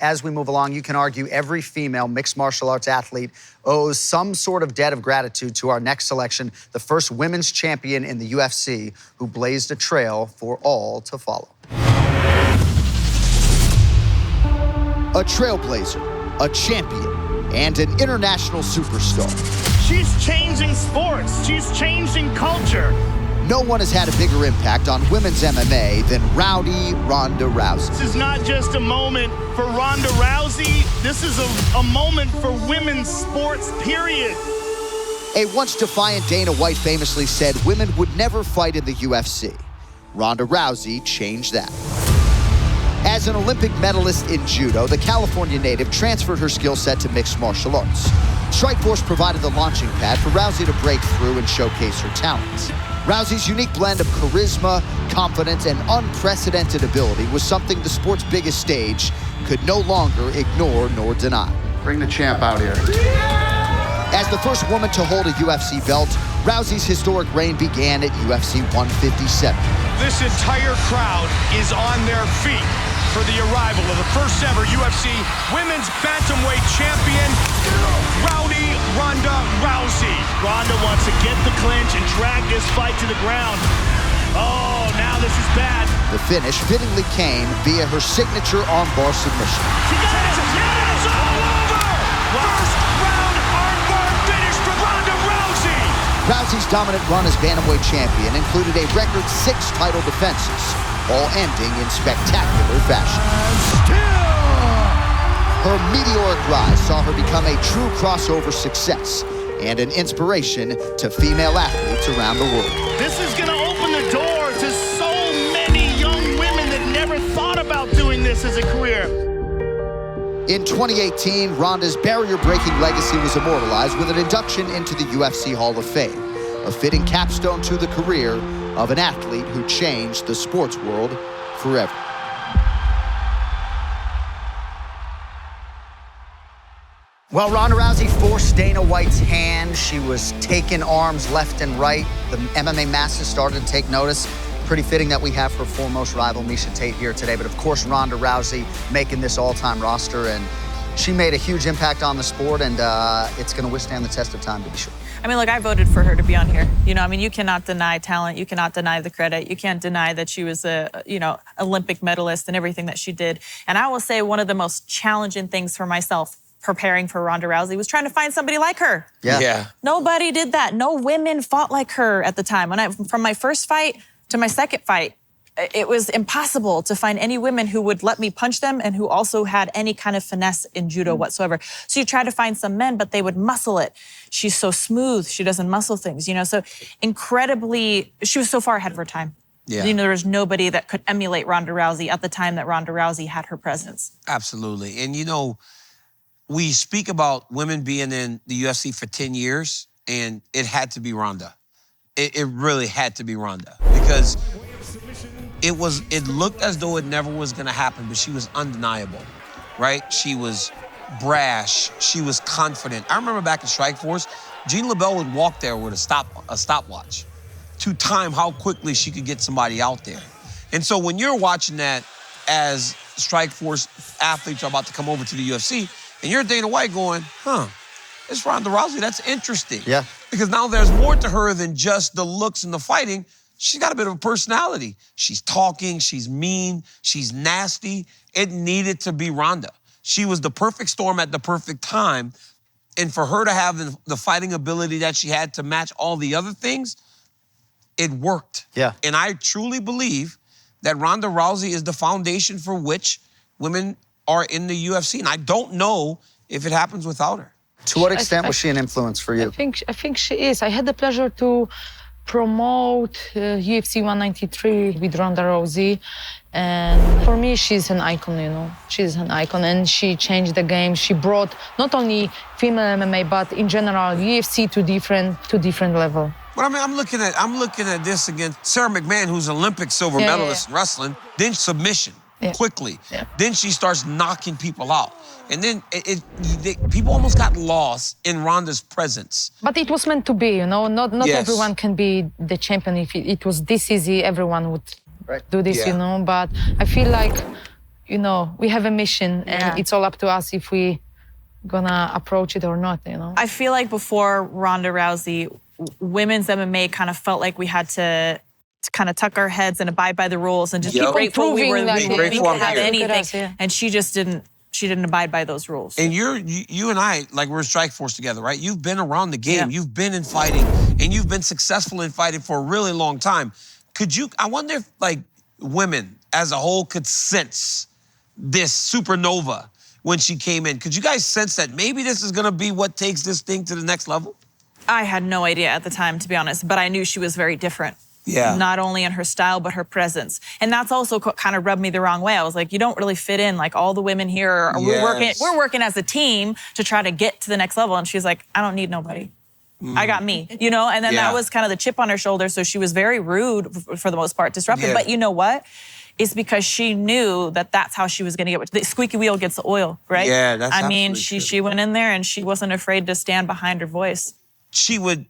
as we move along, you can argue every female mixed martial arts athlete owes some sort of debt of gratitude to our next selection, the first women's champion in the UFC, who blazed a trail for all to follow. A trailblazer, a champion, and an international superstar. She's changing sports. She's changing culture. No one has had a bigger impact on women's MMA than Rowdy Ronda Rousey. This is not just a moment for Ronda Rousey. This is a moment for women's sports, period. A once defiant Dana White famously said women would never fight in the UFC. Ronda Rousey changed that. As an Olympic medalist in judo, the California native transferred her skill set to mixed martial arts. Strikeforce provided the launching pad for Rousey to break through and showcase her talents. Rousey's unique blend of charisma, confidence, and unprecedented ability was something the sport's biggest stage could no longer ignore nor deny. Bring the champ out here. As the first woman to hold a UFC belt, Rousey's historic reign began at UFC 157. This entire crowd is on their feet for the arrival of the first ever UFC Women's Bantamweight Champion, Rowdy Ronda Rousey. Ronda wants to get the clinch and drag this fight to the ground. Oh, now this is bad. The finish fittingly came via her signature armbar submission. She got it! It's all over! First round armbar finish for Ronda Rousey! Rousey's dominant run as bantamweight champion included a record 6 title defenses, all ending in spectacular fashion. Her meteoric rise saw her become a true crossover success and an inspiration to female athletes around the world. This is going to open the door to so many young women that never thought about doing this as a career. In 2018, Ronda's barrier-breaking legacy was immortalized with an induction into the UFC Hall of Fame, a fitting capstone to the career of an athlete who changed the sports world forever. Well, Ronda Rousey forced Dana White's hand. She was taking arms left and right. The MMA masses started to take notice. Pretty fitting that we have her foremost rival, Miesha Tate, here today. But of course, Ronda Rousey making this all-time roster, and she made a huge impact on the sport, and it's going to withstand the test of time, to be sure. I mean, look, I voted for her to be on here. You know, I mean, you cannot deny talent. You cannot deny the credit. You can't deny that she was a, Olympic medalist and everything that she did. And I will say one of the most challenging things for myself preparing for Ronda Rousey was trying to find somebody like her. Yeah. Nobody did that. No women fought like her at the time. From my first fight to my second fight, it was impossible to find any women who would let me punch them and who also had any kind of finesse in judo whatsoever. So you try to find some men, but they would muscle it. She's so smooth. She doesn't muscle things, So incredibly, she was so far ahead of her time. Yeah. There was nobody that could emulate Ronda Rousey at the time that Ronda Rousey had her presence. Absolutely. And, we speak about women being in the UFC for 10 years, and it had to be Ronda. It really had to be Ronda because it looked as though it never was going to happen, but she was undeniable, right? She was brash. She was confident. I remember back in Strikeforce, Jean LaBelle would walk there with a stopwatch to time how quickly she could get somebody out there. And so when you're watching that as Strikeforce athletes are about to come over to the UFC, and you're Dana White going, it's Ronda Rousey, that's interesting. Yeah. Because now there's more to her than just the looks and the fighting. She's got a bit of a personality. She's talking, she's mean, she's nasty. It needed to be Ronda. She was the perfect storm at the perfect time. And for her to have the fighting ability that she had to match all the other things, it worked. Yeah. And I truly believe that Ronda Rousey is the foundation for which women are in the UFC, and I don't know if it happens without her. To what extent was she an influence for you? I think she is. I had the pleasure to promote UFC 193 with Ronda Rousey, and for me, she's an icon. She's an icon, and she changed the game. She brought not only female MMA, but in general UFC to different level. But I mean, I'm looking at this against Sarah McMahon, who's an Olympic silver medalist in wrestling, then submission. Quickly. Yeah. Then she starts knocking people out. And then people almost got lost in Ronda's presence. But it was meant to be, Not everyone can be the champion. If it was this easy, everyone would do this, But I feel like you know, we have a mission, and it's all up to us if we gonna approach it or not, you know. I feel like before Ronda Rousey, women's MMA kind of felt like we had to kind of tuck our heads and abide by the rules and just be grateful we could have anything. And she just didn't. She didn't abide by those rules. And you and I, like, we're in Strike Force together, right? You've been around the game. Yeah. You've been in fighting, and you've been successful in fighting for a really long time. I wonder if, like, women as a whole could sense this supernova when she came in. Could you guys sense that maybe this is gonna be what takes this thing to the next level? I had no idea at the time, to be honest, but I knew she was very different. Yeah. Not only in her style, but her presence. And that's also kind of rubbed me the wrong way. I was like, you don't really fit in. Like, all the women here, we're working as a team to try to get to the next level. And she's like, I don't need nobody. I got me, you know? And then that was kind of the chip on her shoulder. So she was very rude for the most part, disruptive. But you know what? It's because she knew that that's how she was going to get, the squeaky wheel gets the oil, right? Yeah, that's I mean, she went in there and she wasn't afraid to stand behind her voice. She would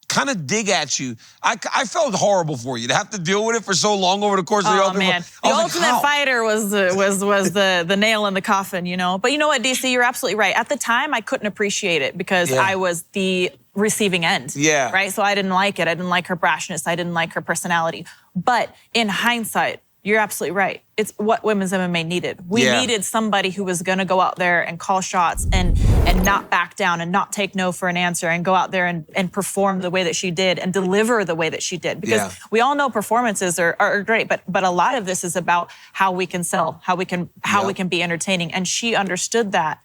kind of dig at you. I felt horrible for you to have to deal with it for so long over the course of the Ultimate. Man. The Ultimate Fighter was the nail in the coffin, you know? But you know what, DC, you're absolutely right. At the time, I couldn't appreciate it because I was the receiving end, right? So I didn't like it. I didn't like her brashness. I didn't like her personality. But in hindsight, you're absolutely right. It's what women's MMA needed. We needed somebody who was going to go out there and call shots and not back down and not take no for an answer and go out there and perform the way that she did and deliver the way that she did. Because we all know performances are great, but a lot of this is about how we can sell, how we can be entertaining. And she understood that.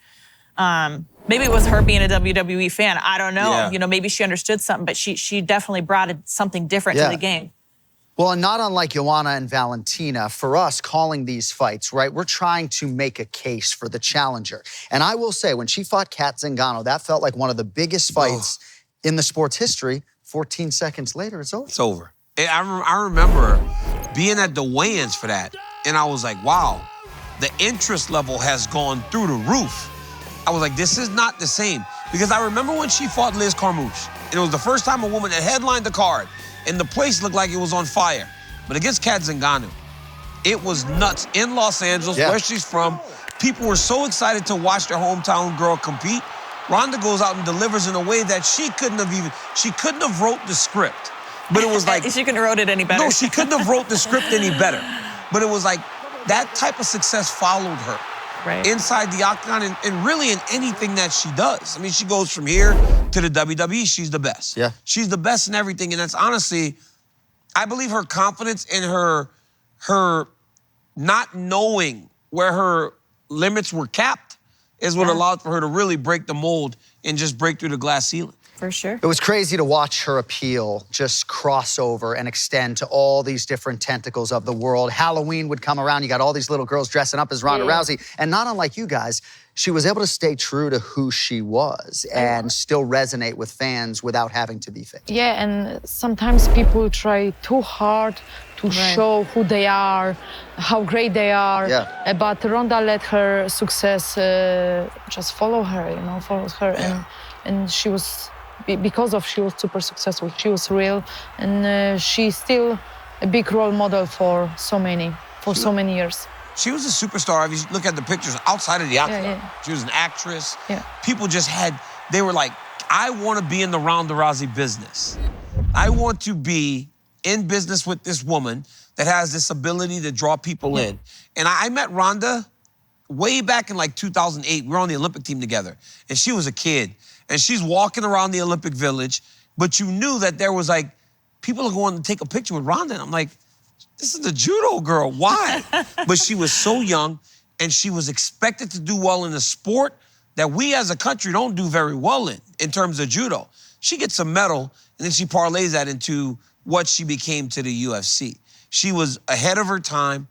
Maybe it was her being a WWE fan. I don't know. You know, maybe she understood something, but she definitely brought something different to the game. Well, and not unlike Joanna and Valentina, for us calling these fights, right, we're trying to make a case for the challenger. And I will say, when she fought Kat Zingano, that felt like one of the biggest fights in the sport's history. 14 seconds later, it's over. It's over. I remember being at the weigh-ins for that, and I was like, wow, the interest level has gone through the roof. I was like, this is not the same. Because I remember when she fought Liz Carmouche, and it was the first time a woman had headlined the card, and the place looked like it was on fire. But against Kat Zingano, it was nuts. In Los Angeles, where she's from, people were so excited to watch their hometown girl compete. Ronda goes out and delivers in a way that she couldn't have wrote the script. But it was like... She couldn't have wrote it any better. No, she couldn't have wrote the script any better. But it was like, that type of success followed her. Right. Inside the octagon and really in anything that she does. I mean, she goes from here to the WWE, she's the best. Yeah. She's the best in everything, and that's honestly, I believe her confidence and her not knowing where her limits were capped is what allowed for her to really break the mold and just break through the glass ceiling. For sure. It was crazy to watch her appeal just cross over and extend to all these different tentacles of the world. Halloween would come around. You got all these little girls dressing up as Ronda Rousey. And not unlike you guys, she was able to stay true to who she was and still resonate with fans without having to be fake. Yeah, and sometimes people try too hard to show who they are, how great they are. Yeah. But Ronda let her success just follow her, you know, follows her. And she was... Because she was super successful, she was real, and she's still a big role model for so many years. She was a superstar. If you look at the pictures outside of the octagon, she was an actress. People just they were like, I want to be in the Ronda Rousey business. I want to be in business with this woman that has this ability to draw people in. And I met Ronda way back in like 2008. We were on the Olympic team together, and she was a kid. And she's walking around the Olympic Village, but you knew that there was like, people are going to take a picture with Ronda. And I'm like, this is a judo girl, why? But she was so young, and she was expected to do well in a sport that we as a country don't do very well in terms of judo. She gets a medal, and then she parlays that into what she became to the UFC. She was ahead of her time,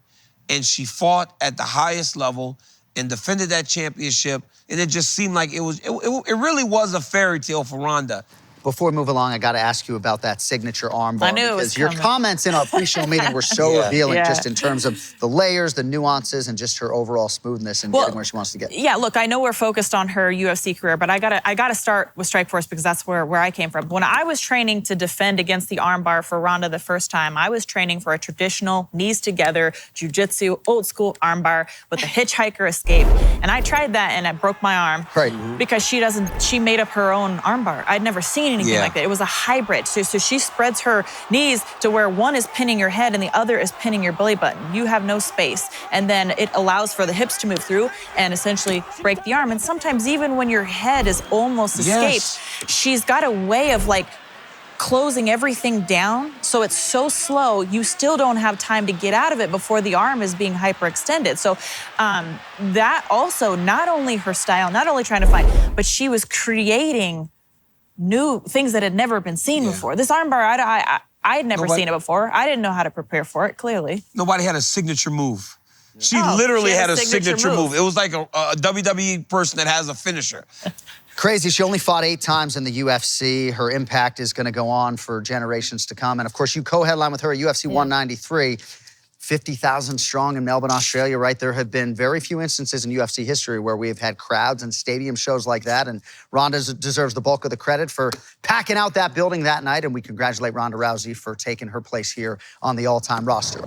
and she fought at the highest level and defended that championship. And it just seemed like it really was a fairy tale for Ronda. Before we move along, I got to ask you about that signature armbar. I knew it was because your coming. comments in our pre-show meeting were so revealing, Yeah. just in terms of the layers, the nuances, and just her overall smoothness and getting where she wants to get. Yeah, look, I know we're focused on her UFC career, but I gotta start with Strikeforce because that's where I came from. When I was training to defend against the armbar for Ronda the first time, I was training for a traditional knees together jiu-jitsu old school armbar with a hitchhiker escape, and I tried that and I broke my arm. Right. Because she made up her own armbar. I'd never seen anything like that. It was a hybrid. So she spreads her knees to where one is pinning your head and the other is pinning your belly button. You have no space. And then it allows for the hips to move through and essentially break the arm. And sometimes even when your head is almost escaped, she's got a way of like closing everything down, so it's so slow, you still don't have time to get out of it before the arm is being hyperextended. So that also, not only her style, not only trying to find, but she was creating new things that had never been seen before. This armbar, I had never seen it before. I didn't know how to prepare for it, clearly. Nobody had a signature move. She literally had a signature move. It was like a WWE person that has a finisher. Crazy. She only fought 8 times in the UFC. Her impact is going to go on for generations to come. And of course, you co-headline with her at UFC 193, 50,000 strong in Melbourne, Australia, right? There have been very few instances in UFC history where we have had crowds and stadium shows like that. And Ronda deserves the bulk of the credit for packing out that building that night. And we congratulate Ronda Rousey for taking her place here on the all-time roster.